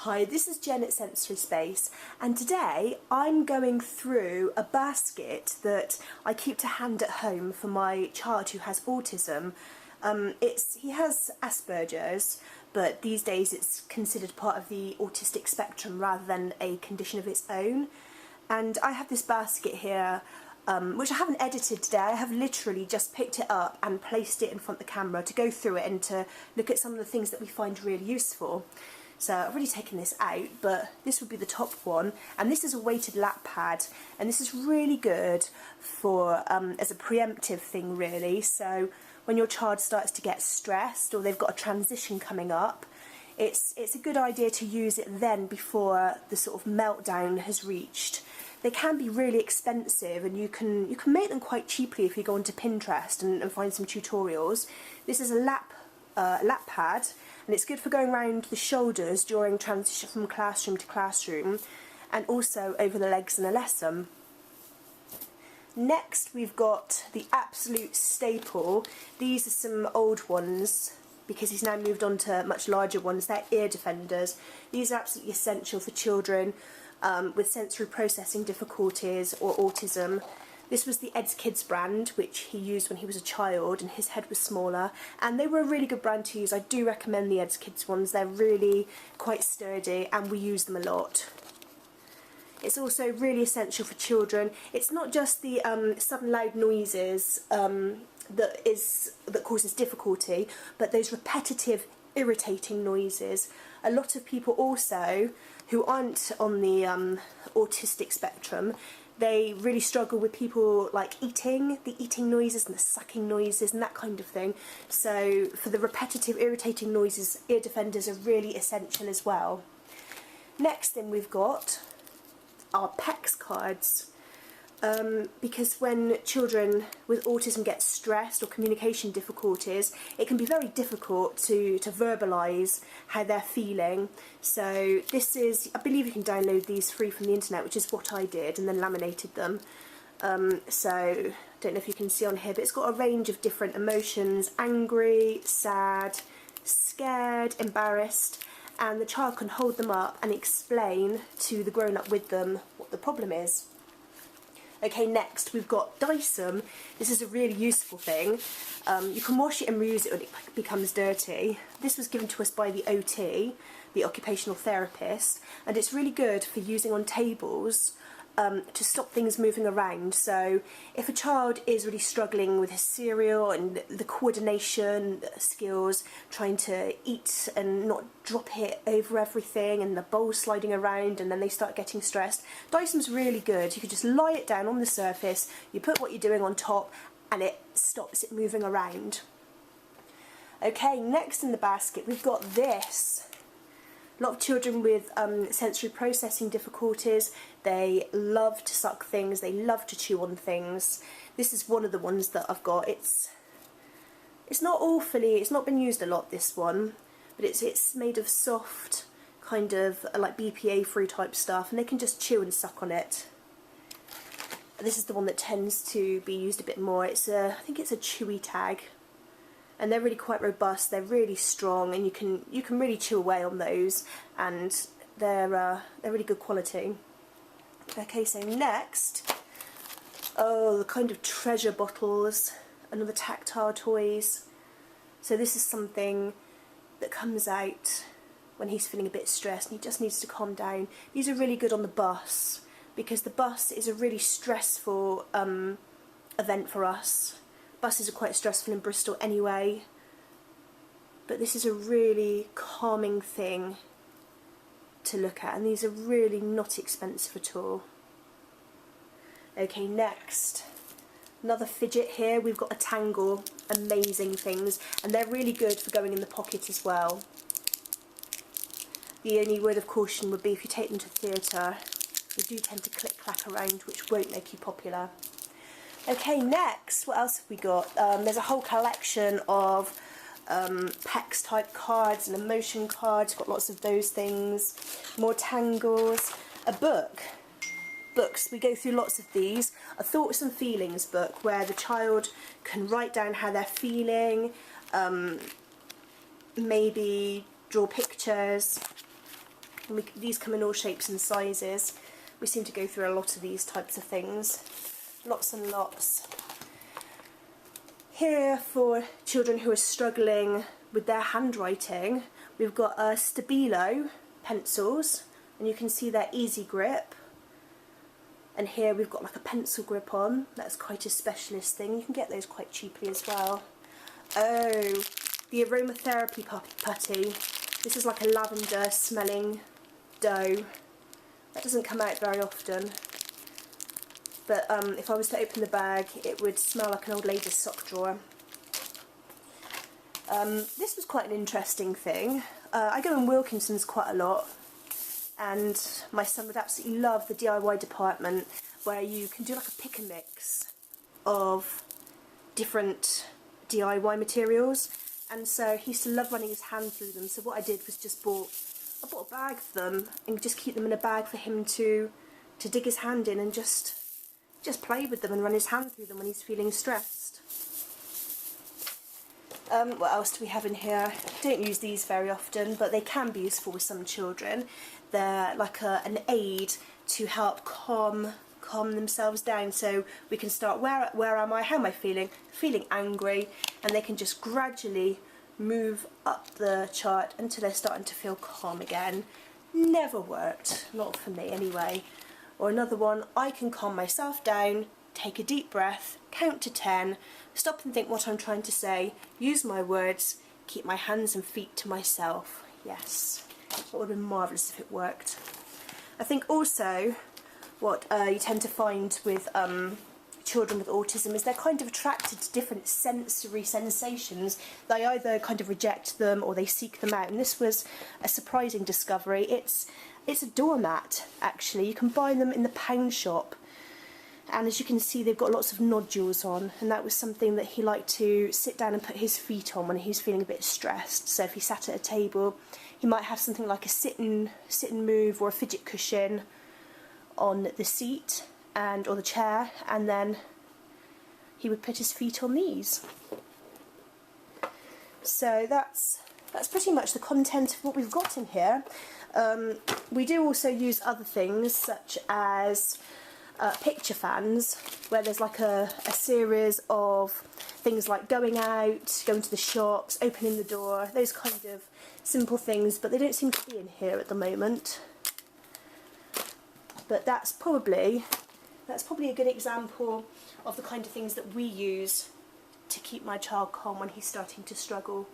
Hi, this is Jen at Sensory Space, and today I'm going through a basket that I keep to hand at home for my child who has autism. He has Asperger's, but these days it's considered part of the autistic spectrum rather than a condition of its own. And I have this basket here, which I haven't edited today. I have literally just picked it up and placed it in front of the camera to go through it and to look at some of the things that we find really useful. So I've already taken this out, but this would be the top one, and this is a weighted lap pad, and this is really good for as a preemptive thing really. So when your child starts to get stressed or they've got a transition coming up, it's a good idea to use it then before the sort of meltdown has reached. They can be really expensive, and you can make them quite cheaply if you go onto Pinterest and find some tutorials. This is a lap pad, and it's good for going around the shoulders during transition from classroom to classroom, and also over the legs in a lesson. Next we've got the absolute staple. These are some old ones because he's now moved on to much larger ones. They're ear defenders. These are absolutely essential for children with sensory processing difficulties or autism. This was the Ed's Kids brand, which he used when he was a child and his head was smaller, and they were a really good brand to use. I do recommend the Ed's Kids ones. They're really quite sturdy and we use them a lot. It's also really essential for children. It's not just the sudden loud noises that causes difficulty, but those repetitive irritating noises. A lot of people also who aren't on the autistic spectrum, they really struggle with people like the eating noises and the sucking noises and that kind of thing. So for the repetitive irritating noises, ear defenders are really essential as well. Next thing we've got are PECS cards. Because when children with autism get stressed or communication difficulties, it can be very difficult to verbalise how they're feeling. So this is, I believe you can download these free from the internet, which is what I did, and then laminated them. So don't know if you can see on here, but it's got a range of different emotions: angry, sad, scared, embarrassed, and the child can hold them up and explain to the grown-up with them what the problem is. Okay, next we've got Autism. This is a really useful thing. You can wash it and reuse it when it becomes dirty. This was given to us by the OT, the occupational therapist, and it's really good for using on tables to stop things moving around. So if a child is really struggling with his cereal and the coordination skills, trying to eat and not drop it over everything, and the bowl sliding around, and then they start getting stressed, Dyson's really good. You can just lie it down on the surface, you put what you're doing on top, and it stops it moving around. Okay, next in the basket we've got this. A lot of children with sensory processing difficulties, they love to suck things, they love to chew on things. This is one of the ones that I've got. It's not been used a lot, this one, but it's made of soft, kind of like BPA free type stuff, and they can just chew and suck on it. This is the one that tends to be used a bit more. I think it's a chewy tag. And they're really quite robust, they're really strong, and you can really chew away on those, and they're really good quality. Okay, so next, the kind of treasure bottles, another tactile toys. So this is something that comes out when he's feeling a bit stressed and he just needs to calm down. These are really good on the bus, because the bus is a really stressful event for us. Buses are quite stressful in Bristol anyway, but this is a really calming thing to look at, and these are really not expensive at all. Okay, next, another fidget here. We've got a Tangle, amazing things, and they're really good for going in the pocket as well. The only word of caution would be if you take them to theatre, they do tend to click-clack around, which won't make you popular. Okay, next, what else have we got? There's a whole collection of PECS type cards and emotion cards. Got lots of those things. More Tangles. A book. Books, we go through lots of these. A thoughts and feelings book where the child can write down how they're feeling, maybe draw pictures. And these come in all shapes and sizes. We seem to go through a lot of these types of things. Lots and lots. Here, for children who are struggling with their handwriting, we've got Stabilo pencils, and you can see their easy grip. And here we've got like a pencil grip on. That's quite a specialist thing. You can get those quite cheaply as well. Oh, the aromatherapy putty. This is like a lavender smelling dough. That doesn't come out very often. But if I was to open the bag, it would smell like an old lady's sock drawer. This was quite an interesting thing. I go in Wilkinson's quite a lot, and my son would absolutely love the DIY department, where you can do like a pick and mix of different DIY materials, and so he used to love running his hand through them. So what I did was just bought a bag of them and just keep them in a bag for him to dig his hand in and just play with them and run his hand through them when he's feeling stressed. What else do we have in here? Don't use these very often, but they can be useful with some children. They're like an aid to help calm themselves down. So we can start, where am I? How am I feeling? Feeling angry, and they can just gradually move up the chart until they're starting to feel calm again. Never worked, not for me anyway. Or another one, I can calm myself down, take a deep breath, count to 10, stop and think what I'm trying to say, use my words, keep my hands and feet to myself. Yes, that would have been marvellous if it worked. I think also what you tend to find with children with autism is they're kind of attracted to different sensory sensations. They either kind of reject them or they seek them out, and this was a surprising discovery. It's a doormat, actually. You can buy them in the pound shop, and as you can see they've got lots of nodules on, and that was something that he liked to sit down and put his feet on when he was feeling a bit stressed. So if he sat at a table, he might have something like a sit and move or a fidget cushion on the seat or the chair, and then he would put his feet on these. So that's pretty much the content of what we've got in here. We do also use other things such as picture fans, where there's like a series of things like going out, going to the shops, opening the door, those kind of simple things, but they don't seem to be in here at the moment. But that's probably a good example of the kind of things that we use to keep my child calm when he's starting to struggle.